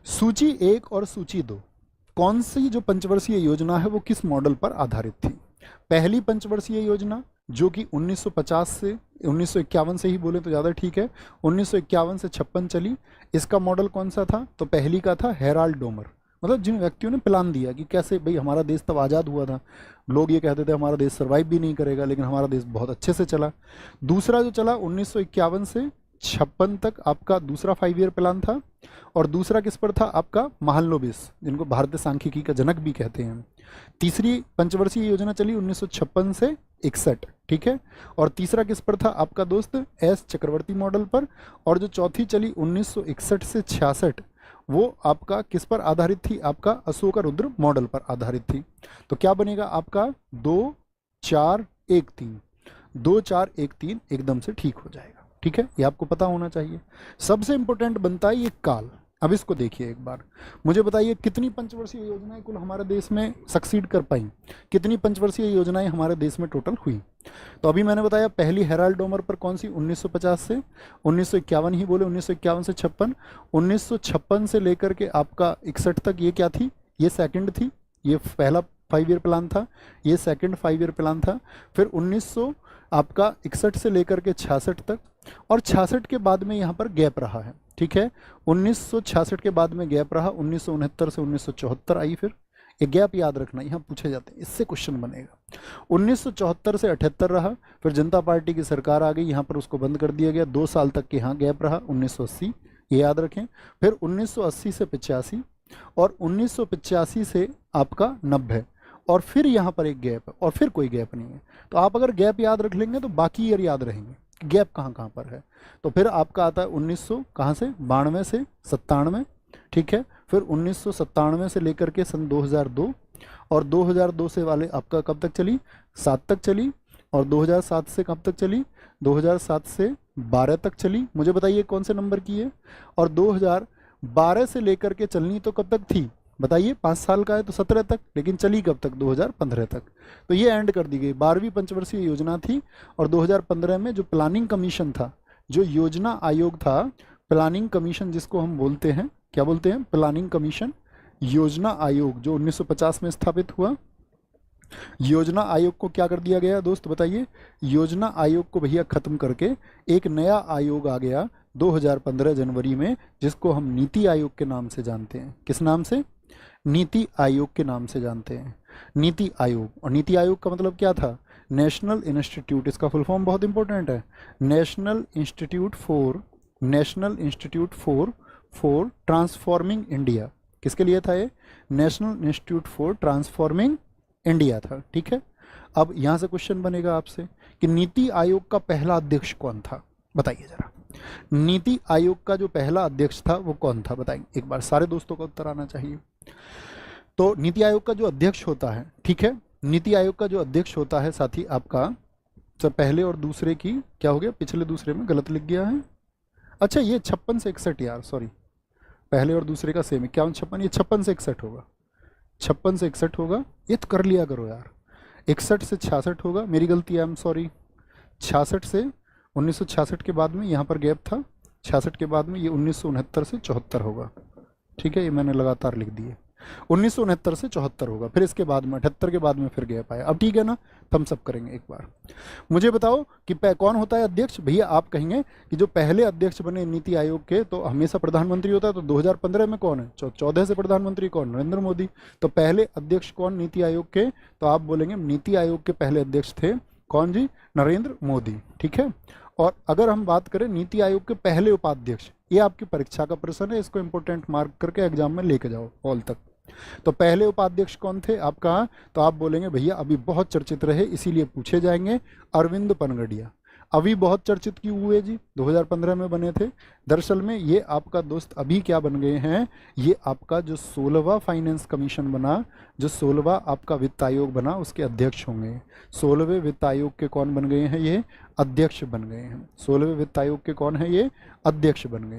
सूची 1 और सूची 2 कौन सी जो पंचवर्षीय योजना है वो किस मॉडल पर आधारित थी? पहली पंचवर्षीय योजना जो कि 1950 से 1951 से ही बोले तो ज़्यादा ठीक है, 1951 से 56 चली। इसका मॉडल कौन सा था? तो पहली का था हेराल्ड डोमर, मतलब जिन व्यक्तियों ने प्लान दिया कि कैसे भाई हमारा देश तब आज़ाद हुआ था, लोग ये कहते थे हमारा देश सर्वाइव भी नहीं करेगा, लेकिन हमारा देश बहुत अच्छे से चला। दूसरा जो चला 1951 से 56 तक आपका दूसरा 5 ईयर प्लान था, और दूसरा किस पर था? आपका महालनोबिस, जिनको भारतीय सांख्यिकी का जनक भी कहते हैं। तीसरी पंचवर्षीय योजना चली 1956 से 61, ठीक है। और तीसरा किस पर था? आपका दोस्त एस चक्रवर्ती मॉडल पर। और जो चौथी चली 1961 से 66 वो आपका किस पर आधारित थी? आपका अशोकारुद्र मॉडल पर आधारित थी। तो क्या बनेगा आपका? 2 4 1 3, 2 4 1 3 एकदम से ठीक हो जाएगा, ठीक है। ये आपको पता होना चाहिए। सबसे इंपॉर्टेंट बनता है ये काल। अब इसको देखिए एक बार, मुझे बताइए कितनी पंचवर्षीय योजनाएं कुल हमारे देश में सक्सीड कर पाई, कितनी पंचवर्षीय योजनाएं हमारे देश में टोटल हुई? तो अभी मैंने बताया पहली हेराल्ड डोमर पर कौन सी? 1950 से 1951 ही बोले, 1951 से 56। 1956 से लेकर के आपका 61 तक ये क्या थी? ये सेकंड थी। ये पहला 5 ईयर प्लान था, ये सेकंड 5 ईयर प्लान था। फिर 1900 आपका 61 से लेकर के 66 तक, और 66 के बाद में यहाँ पर गैप रहा है, ठीक है। 1966 के बाद में गैप रहा, 1969 से 1974 आई। फिर ये गैप याद रखना, यहाँ पूछे जाते हैं, इससे क्वेश्चन बनेगा। 1974 से 78 रहा, फिर जनता पार्टी की सरकार आ गई, यहाँ पर उसको बंद कर दिया गया। 2 साल तक के यहाँ गैप रहा, 1980, ये याद रखें। फिर 1980 से 85, और 1985 से आपका 90, और फिर यहाँ पर एक गैप है, और फिर कोई गैप नहीं है। तो आप अगर गैप याद रख लेंगे तो बाकी ईयर याद रहेंगे, गैप कहाँ कहाँ पर है। तो फिर आपका आता है 1900 कहाँ से? 92 से 97, ठीक है। फिर 1997 से लेकर के सन 2002, और 2002 से वाले आपका कब तक चली? 7 तक चली। और 2007 से कब तक चली? 2007 से 12 तक चली। मुझे बताइए कौन से नंबर की है? और 2012 से लेकर के चलनी तो कब तक थी? बताइए, 5 साल का है तो 17 तक, लेकिन चली कब तक? 2015 तक। तो ये एंड कर दी गई, 12वीं पंचवर्षीय योजना थी। और 2015 में जो प्लानिंग कमीशन था, जो योजना आयोग था, प्लानिंग कमीशन जिसको हम बोलते हैं, क्या बोलते हैं? प्लानिंग कमीशन, योजना आयोग, जो 1950 में स्थापित हुआ। योजना आयोग को क्या कर दिया गया दोस्त बताइए? योजना आयोग को भैया खत्म करके एक नया आयोग आ गया 2015 जनवरी में, जिसको हम नीति आयोग के नाम से जानते हैं। किस नाम से? नीति आयोग के नाम से जानते हैं, नीति आयोग। और नीति आयोग का मतलब क्या था? नेशनल इंस्टीट्यूट, इसका फुल फॉर्म बहुत इंपॉर्टेंट है, national institute for transforming India. किसके लिए था ये? National institute for transforming India था, ठीक है। अब यहाँ से क्वेश्चन बनेगा आपसे कि नीति आयोग का पहला अध्यक्ष कौन था? बताइए जरा, नीति आयोग का जो पहला अध्यक्ष था वो कौन था? बताएंगे एक बार, सारे दोस्तों का उत्तर आना चाहिए। तो नीति आयोग का जो अध्यक्ष होता है, ठीक है, नीति आयोग का जो अध्यक्ष होता है साथी आपका, सर पहले और दूसरे की क्या हो गया? पिछले दूसरे में गलत लिख गया है। अच्छा, ये 56 से 61 यार, सॉरी, पहले और दूसरे का सेम है, 51 56, ये 56 से 61 होगा, 56 से 61 होगा। ये तो कर लिया करो यार। 61 से 66 होगा, मेरी गलती है, आई एम सॉरी। 66 से 1966 के बाद में यहाँ पर गैप था, 66 के बाद में ये 1969 से 74 होगा, ठीक है। ये मैंने लगातार लिख दिए, 1969 से 74 होगा। फिर इसके बाद में 78 के बाद में फिर गैप आया। अब ठीक है ना, थम सब करेंगे एक बार। मुझे बताओ कि कौन होता है अध्यक्ष? भैया आप कहेंगे कि जो पहले अध्यक्ष बने नीति आयोग के तो हमेशा प्रधानमंत्री होता है, तो 2015 में कौन है? 14 से प्रधानमंत्री कौन? नरेंद्र मोदी। तो पहले अध्यक्ष कौन नीति आयोग के? तो आप बोलेंगे नीति आयोग के पहले अध्यक्ष थे कौन जी? नरेंद्र मोदी, ठीक है। और अगर हम बात करें नीति आयोग के पहले उपाध्यक्ष, ये आपकी परीक्षा का प्रश्न है, इसको इंपॉर्टेंट मार्क करके एग्जाम में लेके जाओ हॉल तक। तो पहले उपाध्यक्ष कौन थे आपका? तो आप बोलेंगे भैया अभी बहुत चर्चित रहे इसीलिए पूछे जाएंगे, अरविंद पनगड़िया। अभी बहुत चर्चित क्यों हुए जी? 2015 में बने थे। दरअसल में ये आपका दोस्त अभी क्या बन गए हैं? ये आपका जो 16वां फाइनेंस कमीशन बना, जो 16वां आपका वित्त आयोग बना, उसके अध्यक्ष होंगे। 16वें वित्त आयोग के कौन बन गए हैं? ये अध्यक्ष बन गए हैं। 16वें वित्त आयोग के कौन है? ये अध्यक्ष बन गए।